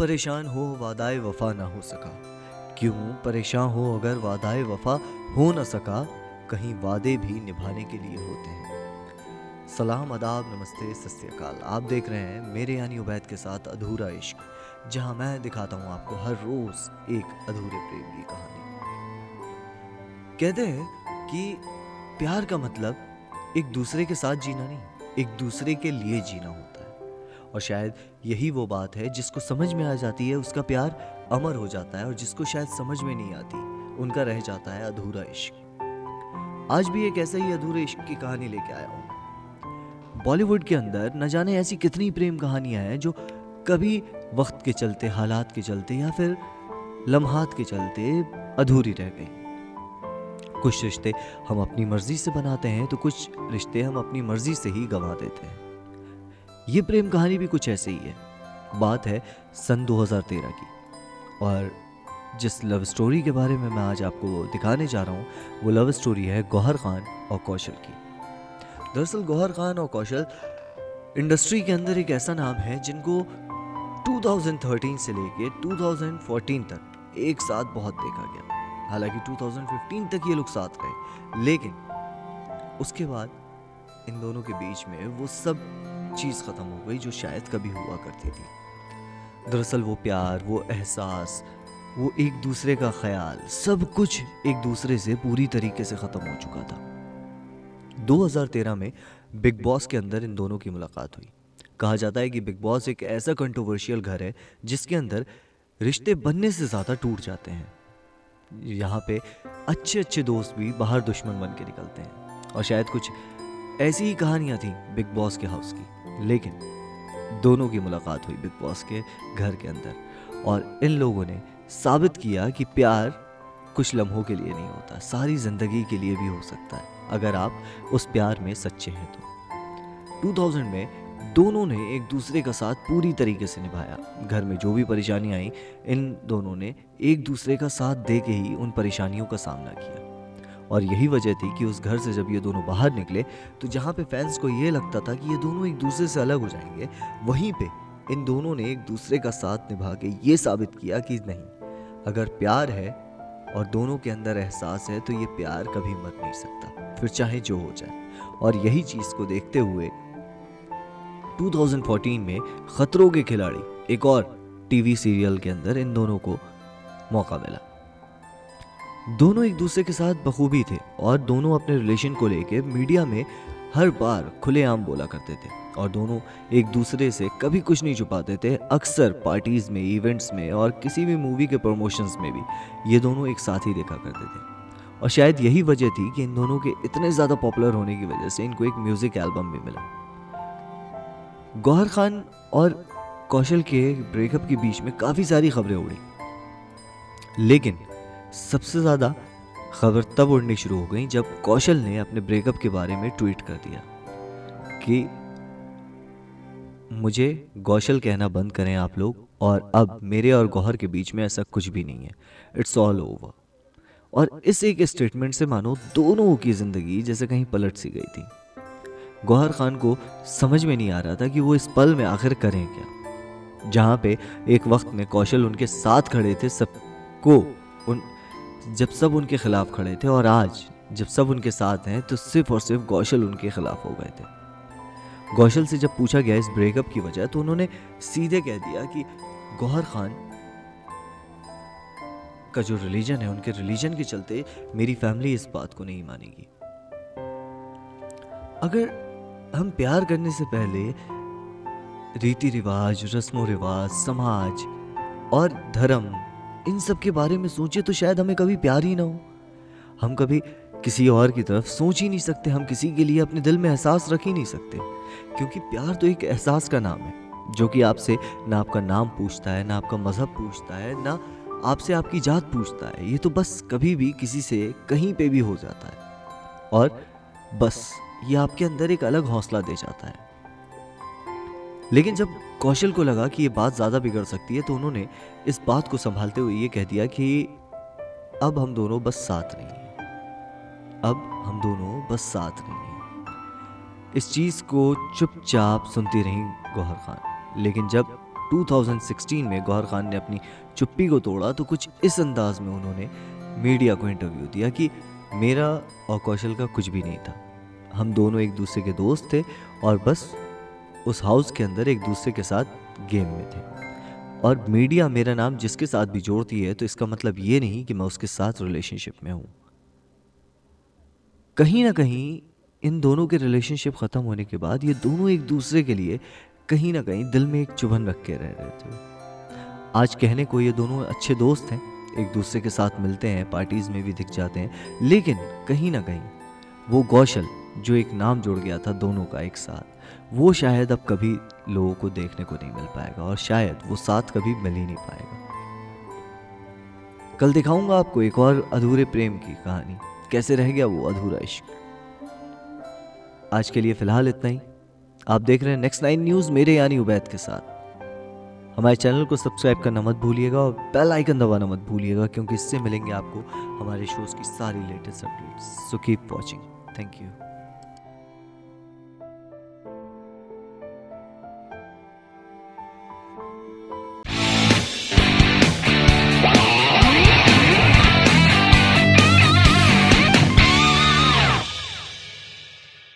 परेशान हो वादाए वफा ना हो सका। क्यों परेशान हो अगर वादाए वफा हो न सका। कहीं वादे भी निभाने के लिए होते हैं। सलाम आदाब नमस्ते सत श्री अकाल। आप देख रहे हैं मेरे यानी उबैद के साथ अधूरा इश्क, जहां मैं दिखाता हूं आपको हर रोज एक अधूरे प्रेम की कहानी। कहते हैं कि प्यार का मतलब एक दूसरे के साथ जीना नहीं, एक दूसरे के लिए जीना होता है। और शायद यही वो बात है जिसको समझ में आ जाती है उसका प्यार अमर हो जाता है, और जिसको शायद समझ में नहीं आती उनका रह जाता है अधूरा इश्क। आज भी एक ऐसा ही अधूरे इश्क की कहानी लेके आया हूं। बॉलीवुड के अंदर न जाने ऐसी कितनी प्रेम कहानियां हैं जो कभी वक्त के चलते, हालात के चलते या फिर लम्हात के चलते अधूरी रह गई। कुछ रिश्ते हम अपनी मर्जी से बनाते हैं तो कुछ रिश्ते हम अपनी मर्जी से ही गंवा देते हैं। ये प्रेम कहानी भी कुछ ऐसे ही है। बात है सन 2013 की, और जिस लव स्टोरी के बारे में मैं आज आपको दिखाने जा रहा हूँ वो लव स्टोरी है गौहर खान और कौशल की। दरअसल गौहर खान और कौशल इंडस्ट्री के अंदर एक ऐसा नाम है जिनको 2013 से लेके 2014 तक एक साथ बहुत देखा गया। हालांकि 2015 तक ये लोग साथ रहे, लेकिन उसके बाद इन दोनों के बीच में वो सब चीज़ ख़त्म हो गई जो शायद कभी हुआ करती थी। दरअसल वो प्यार, वो एहसास, वो एक दूसरे का ख्याल, सब कुछ एक दूसरे से पूरी तरीके से ख़त्म हो चुका था। 2013 में बिग बॉस के अंदर इन दोनों की मुलाकात हुई। कहा जाता है कि बिग बॉस एक ऐसा कंट्रोवर्शियल घर है जिसके अंदर रिश्ते बनने से ज़्यादा टूट जाते हैं। यहाँ पे अच्छे अच्छे दोस्त भी बाहर दुश्मन बन के निकलते हैं, और शायद कुछ ऐसी ही कहानियाँ थी बिग बॉस के हाउस की। लेकिन दोनों की मुलाकात हुई बिग बॉस के घर के अंदर, और इन लोगों ने साबित किया कि प्यार कुछ लम्हों के लिए नहीं होता, सारी ज़िंदगी के लिए भी हो सकता है अगर आप उस प्यार में सच्चे हैं तो। 2000 में दोनों ने एक दूसरे का साथ पूरी तरीके से निभाया। घर में जो भी परेशानी आई, इन दोनों ने एक दूसरे का साथ दे के ही उन परेशानियों का सामना किया। और यही वजह थी कि उस घर से जब ये दोनों बाहर निकले तो जहाँ पे फैंस को ये लगता था कि ये दोनों एक दूसरे से अलग हो जाएंगे, वहीं पे इन दोनों ने एक दूसरे का साथ निभा के ये साबित किया कि नहीं, अगर प्यार है और दोनों के अंदर एहसास है तो ये प्यार कभी मर नहीं सकता, फिर चाहे जो हो जाए। और यही चीज़ को देखते हुए 2014 में खतरों के खिलाड़ी एक और टीवी सीरियल के अंदर इन दोनों को मौका मिला। दोनों एक दूसरे के साथ बखूबी थे और दोनों अपने रिलेशन को लेके मीडिया में हर बार खुलेआम बोला करते थे, और दोनों एक दूसरे से कभी कुछ नहीं छुपाते थे। अक्सर पार्टीज में, इवेंट्स में और किसी भी मूवी के प्रमोशंस में भी ये दोनों एक साथ ही देखा करते थे। और शायद यही वजह थी कि इन दोनों के इतने ज़्यादा पॉपुलर होने की वजह से इनको एक म्यूजिक एल्बम भी मिला। गौहर खान और कौशल के ब्रेकअप के बीच में काफ़ी सारी खबरें उड़ी, लेकिन सबसे ज़्यादा खबर तब उड़नी शुरू हो गई जब कौशल ने अपने ब्रेकअप के बारे में ट्वीट कर दिया कि मुझे कौशल कहना बंद करें आप लोग, और अब मेरे और गौहर के बीच में ऐसा कुछ भी नहीं है, इट्स ऑल ओवर। और इस एक स्टेटमेंट से मानो दोनों की ज़िंदगी जैसे कहीं पलट सी गई थी। गौहर खान को समझ में नहीं आ रहा था कि वो इस पल में आखिर करें क्या, जहाँ पे एक वक्त में कौशल उनके साथ खड़े थे, जब सब उनके खिलाफ खड़े थे, और आज जब सब उनके साथ हैं तो सिर्फ और सिर्फ कौशल उनके खिलाफ हो गए थे। कौशल से जब पूछा गया इस ब्रेकअप की वजह, तो उन्होंने सीधे कह दिया कि गौहर खान का जो रिलीजन है, उनके रिलीजन के चलते मेरी फैमिली इस बात को नहीं मानेगी। अगर हम प्यार करने से पहले रीति रिवाज, रस्मों रिवाज, समाज और धर्म, इन सब के बारे में सोचे तो शायद हमें कभी प्यार ही ना हो। हम कभी किसी और की तरफ सोच ही नहीं सकते, हम किसी के लिए अपने दिल में एहसास रख ही नहीं सकते, क्योंकि प्यार तो एक एहसास का नाम है जो कि आपसे ना आपका नाम पूछता है, ना आपका मजहब पूछता है, ना आपसे आपकी जात पूछता है। ये तो बस कभी भी किसी से कहीं पे भी हो जाता है, और बस ये आपके अंदर एक अलग हौसला दे जाता है। लेकिन जब कौशल को लगा कि ये बात ज़्यादा बिगड़ सकती है, तो उन्होंने इस बात को संभालते हुए ये कह दिया कि अब हम दोनों बस साथ नहीं हैं, अब हम दोनों बस साथ नहीं हैं। इस चीज़ को चुपचाप सुनती रही गौहर खान, लेकिन जब 2016 में गौहर खान ने अपनी चुप्पी को तोड़ा तो कुछ इस अंदाज में उन्होंने मीडिया को इंटरव्यू दिया कि मेरा और कौशल का कुछ भी नहीं था, हम दोनों एक दूसरे के दोस्त थे और बस उस हाउस के अंदर एक दूसरे के साथ गेम में थे। और मीडिया मेरा नाम जिसके साथ भी जोड़ती है तो इसका मतलब ये नहीं कि मैं उसके साथ रिलेशनशिप में हूँ। कहीं ना कहीं इन दोनों के रिलेशनशिप ख़त्म होने के बाद ये दोनों एक दूसरे के लिए कहीं ना कहीं दिल में एक चुभन रख के रह रहे थे। आज कहने को ये दोनों अच्छे दोस्त हैं, एक दूसरे के साथ मिलते हैं, पार्टीज़ में भी दिख जाते हैं, लेकिन कहीं ना कहीं वो कौशल जो एक नाम जुड़ गया था दोनों का एक साथ, वो शायद अब कभी लोगों को देखने को नहीं मिल पाएगा और शायद वो साथ कभी मिल ही नहीं पाएगा। कल दिखाऊंगा आपको एक और अधूरे प्रेम की कहानी, कैसे रह गया वो अधूरा इश्क। आज के लिए फिलहाल इतना ही। आप देख रहे हैं नेक्स्ट 9 न्यूज़ मेरे यानी उबैद के साथ। हमारे चैनल को सब्सक्राइब करना मत भूलिएगा और बेल आइकन दबाना मत भूलिएगा, क्योंकि इससे मिलेंगे आपको हमारे शोज़ की सारी latest updates. So keep watching. Thank you.